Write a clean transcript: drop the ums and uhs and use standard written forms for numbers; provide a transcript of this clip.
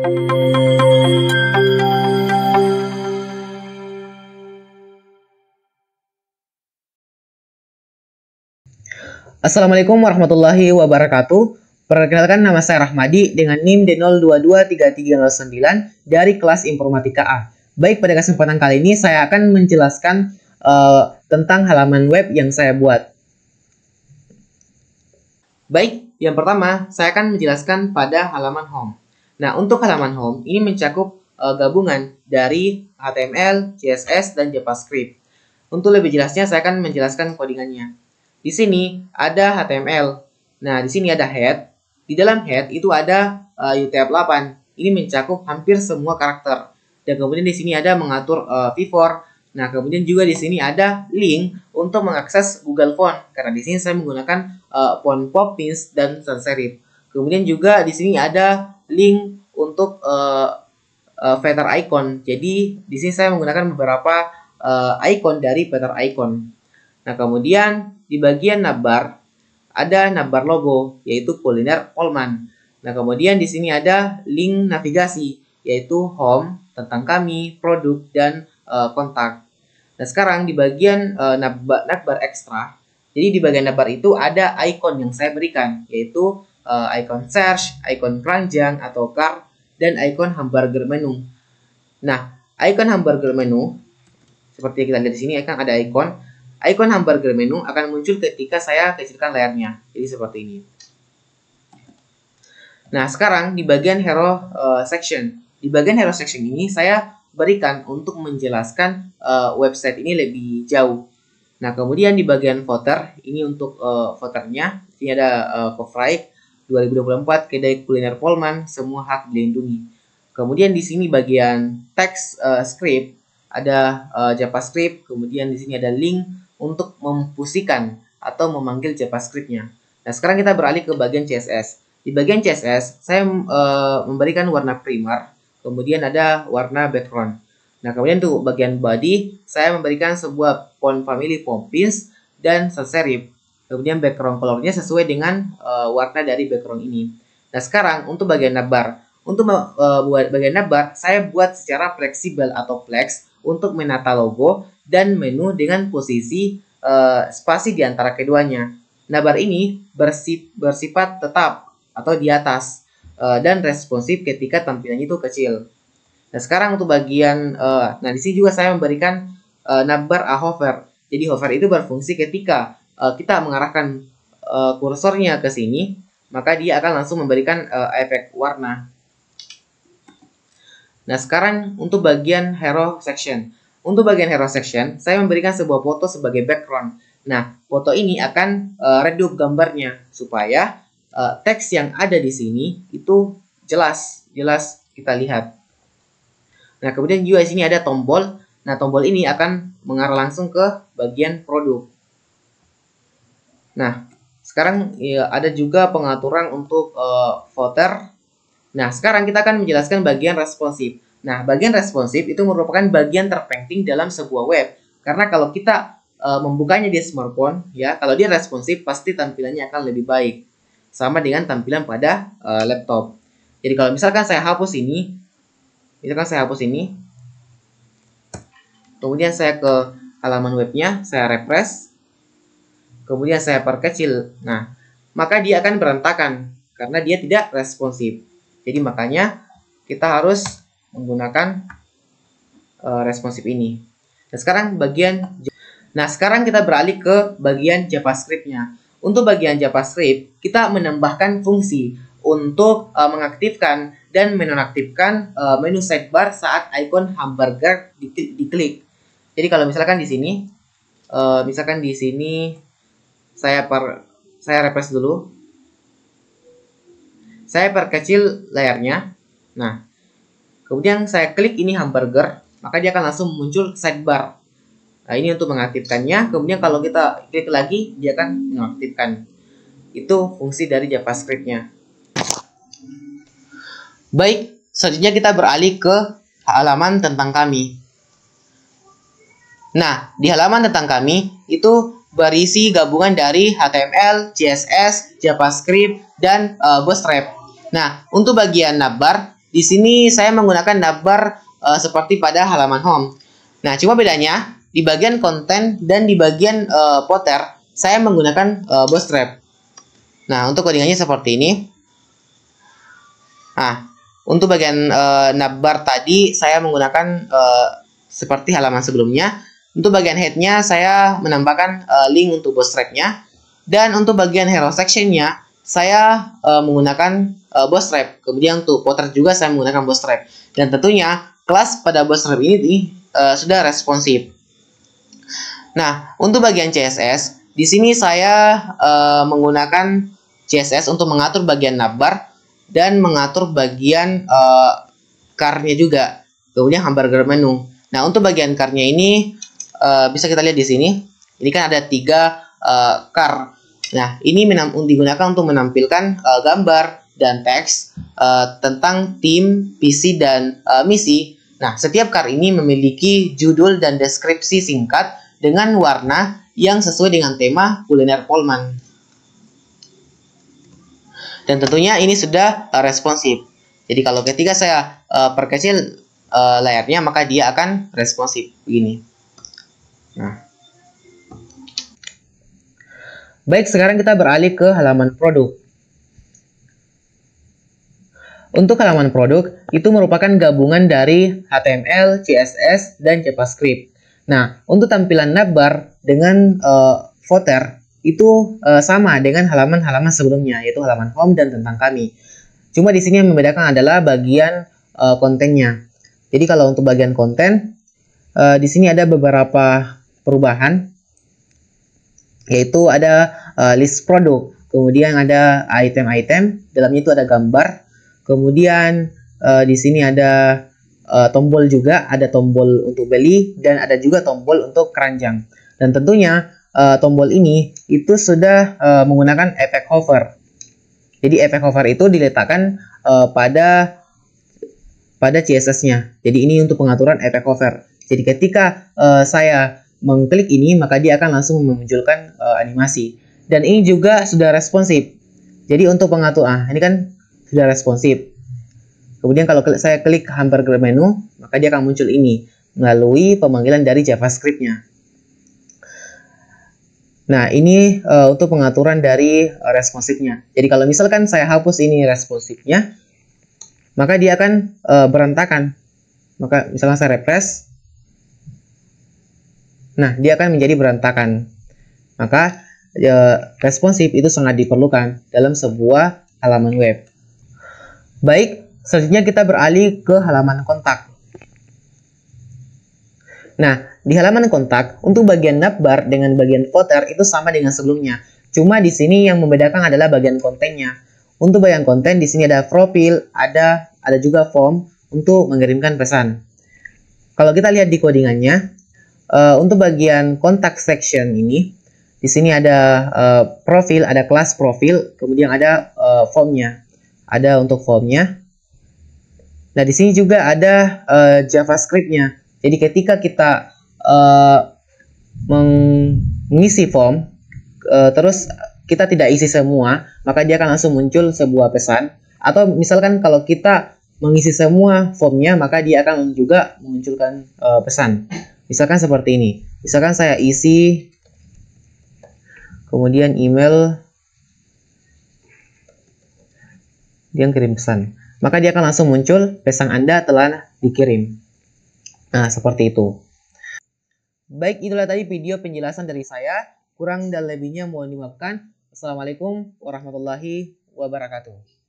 Assalamualaikum warahmatullahi wabarakatuh. Perkenalkan, nama saya Rahmadi dengan NIM D022339 dari kelas Informatika A. Baik, pada kesempatan kali ini saya akan menjelaskan tentang halaman web yang saya buat. Baik, yang pertama saya akan menjelaskan pada halaman home. Nah, untuk halaman home ini mencakup gabungan dari HTML, CSS, dan JavaScript. Untuk lebih jelasnya saya akan menjelaskan codingannya. Di sini ada HTML. Nah, di sini ada head. Di dalam head itu ada UTF-8. Ini mencakup hampir semua karakter. Dan kemudian di sini ada mengatur V4. Nah, kemudian juga di sini ada link untuk mengakses Google Font. Karena di sini saya menggunakan font Poppins dan sans serif. Kemudian juga di sini ada link untuk Feather Icon. Jadi di sini saya menggunakan beberapa icon dari Feather Icon. Nah, kemudian di bagian navbar ada navbar logo, yaitu Kuliner Polman. Nah, kemudian di sini ada link navigasi, yaitu home, tentang kami, produk, dan kontak. Nah, sekarang di bagian navbar ekstra, jadi di bagian navbar itu ada icon yang saya berikan, yaitu icon search, icon keranjang atau card, dan icon hamburger menu. Nah, icon hamburger menu, seperti yang kita lihat di sini akan ada icon hamburger menu akan muncul ketika saya kecilkan layarnya. Jadi seperti ini. Nah, sekarang di bagian hero section. Di bagian hero section ini saya berikan untuk menjelaskan website ini lebih jauh. Nah, kemudian di bagian footer, ini untuk footernya. Di sini ada copyright 2024 kedai kuliner Polman, semua hak dilindungi. Kemudian di sini bagian text script ada JavaScript, kemudian di sini ada link untuk memfusikan atau memanggil JavaScript-nya. Nah, sekarang kita beralih ke bagian CSS. Di bagian CSS, saya memberikan warna primer, kemudian ada warna background. Nah, kemudian untuk bagian body, saya memberikan sebuah font family Poppins dan sans serif. Kemudian background color-nya sesuai dengan warna dari background ini. Nah, sekarang untuk bagian navbar. Untuk buat bagian navbar, saya buat secara fleksibel atau flex untuk menata logo dan menu dengan posisi spasi di antara keduanya. Navbar ini bersifat tetap atau di atas dan responsif ketika tampilannya itu kecil. Nah, sekarang untuk bagian nah di sini juga saya memberikan navbar hover. Jadi hover itu berfungsi ketika kita mengarahkan kursornya ke sini, maka dia akan langsung memberikan efek warna. Nah, sekarang untuk bagian hero section. Untuk bagian hero section, saya memberikan sebuah foto sebagai background. Nah, foto ini akan redup gambarnya supaya teks yang ada di sini itu jelas kita lihat. Nah, kemudian juga di sini ada tombol. Nah, tombol ini akan mengarah langsung ke bagian produk. Nah, sekarang ada juga pengaturan untuk footer. Nah, sekarang kita akan menjelaskan bagian responsif. Nah, bagian responsif itu merupakan bagian terpenting dalam sebuah web. Karena kalau kita membukanya di smartphone, ya, kalau dia responsif pasti tampilannya akan lebih baik. Sama dengan tampilan pada laptop. Jadi kalau misalkan saya hapus ini, kemudian saya ke halaman webnya, saya refresh, kemudian saya perkecil. Nah, maka dia akan berantakan karena dia tidak responsif. Jadi makanya kita harus menggunakan responsif ini. Nah, sekarang kita beralih ke bagian JavaScript-nya. Untuk bagian JavaScript, kita menambahkan fungsi untuk mengaktifkan dan menonaktifkan menu sidebar saat icon hamburger diklik. Jadi kalau misalkan di sini, saya refresh dulu. Saya perkecil layarnya. Nah, kemudian saya klik ini hamburger, maka dia akan langsung muncul sidebar. Nah, ini untuk mengaktifkannya. Kemudian kalau kita klik lagi, dia akan mengaktifkan. Itu fungsi dari JavaScript-nya. Baik, selanjutnya kita beralih ke halaman tentang kami. Nah, di halaman tentang kami itu berisi gabungan dari HTML, CSS, JavaScript, dan Bootstrap. Nah, untuk bagian navbar, di sini saya menggunakan navbar seperti pada halaman home. Nah, cuma bedanya di bagian konten dan di bagian footer saya menggunakan bootstrap. Nah, untuk codingannya seperti ini. Nah, untuk bagian navbar tadi saya menggunakan seperti halaman sebelumnya. Untuk bagian headnya saya menambahkan link untuk bootstrapnya. Dan untuk bagian hero sectionnya saya menggunakan bootstrap. Kemudian untuk footer juga saya menggunakan bootstrap. Dan tentunya kelas pada bootstrap ini sudah responsif. Nah, untuk bagian CSS di sini saya menggunakan CSS untuk mengatur bagian navbar dan mengatur bagian car-nya juga. Kemudian hamburger menu. Nah, untuk bagian car-nya ini bisa kita lihat di sini. Ini kan ada 3 car. Nah, ini digunakan untuk menampilkan gambar dan teks tentang tim, PC, dan misi. Nah, setiap car ini memiliki judul dan deskripsi singkat dengan warna yang sesuai dengan tema kuliner Pullman. Dan tentunya ini sudah responsif. Jadi kalau ketika saya perkecil layarnya, maka dia akan responsif begini. Nah, baik, sekarang kita beralih ke halaman produk. Untuk halaman produk, itu merupakan gabungan dari HTML, CSS, dan JavaScript. Nah, untuk tampilan navbar dengan footer, itu sama dengan halaman-halaman sebelumnya, yaitu halaman home dan tentang kami. Cuma di sini yang membedakan adalah bagian kontennya. Jadi kalau untuk bagian konten, di sini ada beberapa perubahan, yaitu ada list produk, kemudian ada item-item, dalamnya itu ada gambar, kemudian di sini ada tombol juga, ada tombol untuk beli dan ada juga tombol untuk keranjang. Dan tentunya tombol ini itu sudah menggunakan efek hover. Jadi efek hover itu diletakkan pada CSS-nya. Jadi ini untuk pengaturan efek hover. Jadi ketika saya mengklik ini, maka dia akan langsung memunculkan animasi. Dan ini juga sudah responsif. Jadi untuk pengatur, ini kan sudah responsif. Kemudian kalau saya klik hamburger menu, maka dia akan muncul ini melalui pemanggilan dari JavaScript-nya. Nah, ini untuk pengaturan dari responsifnya. Jadi kalau misalkan saya hapus ini responsifnya, maka dia akan berantakan. Maka misalkan saya refresh, nah dia akan menjadi berantakan. Maka responsif itu sangat diperlukan dalam sebuah halaman web. Baik, selanjutnya kita beralih ke halaman kontak. Nah, di halaman kontak, untuk bagian navbar dengan bagian footer itu sama dengan sebelumnya. Cuma di sini yang membedakan adalah bagian kontennya. Untuk bagian konten, di sini ada profil, ada juga form untuk mengirimkan pesan. Kalau kita lihat di codingannya, untuk bagian kontak section ini, di sini ada profil, ada kelas profil, kemudian ada formnya. Ada untuk formnya. Nah, di sini juga ada JavaScript-nya. Jadi ketika kita mengisi form, terus kita tidak isi semua, maka dia akan langsung muncul sebuah pesan. Atau misalkan kalau kita mengisi semua formnya, maka dia akan juga memunculkan pesan. Misalkan seperti ini. Misalkan saya isi, kemudian email, dia kirim pesan. Maka dia akan langsung muncul pesan Anda telah dikirim. Nah, seperti itu. Baik, itulah tadi video penjelasan dari saya. Kurang dan lebihnya mohon dimaafkan. Assalamualaikum warahmatullahi wabarakatuh.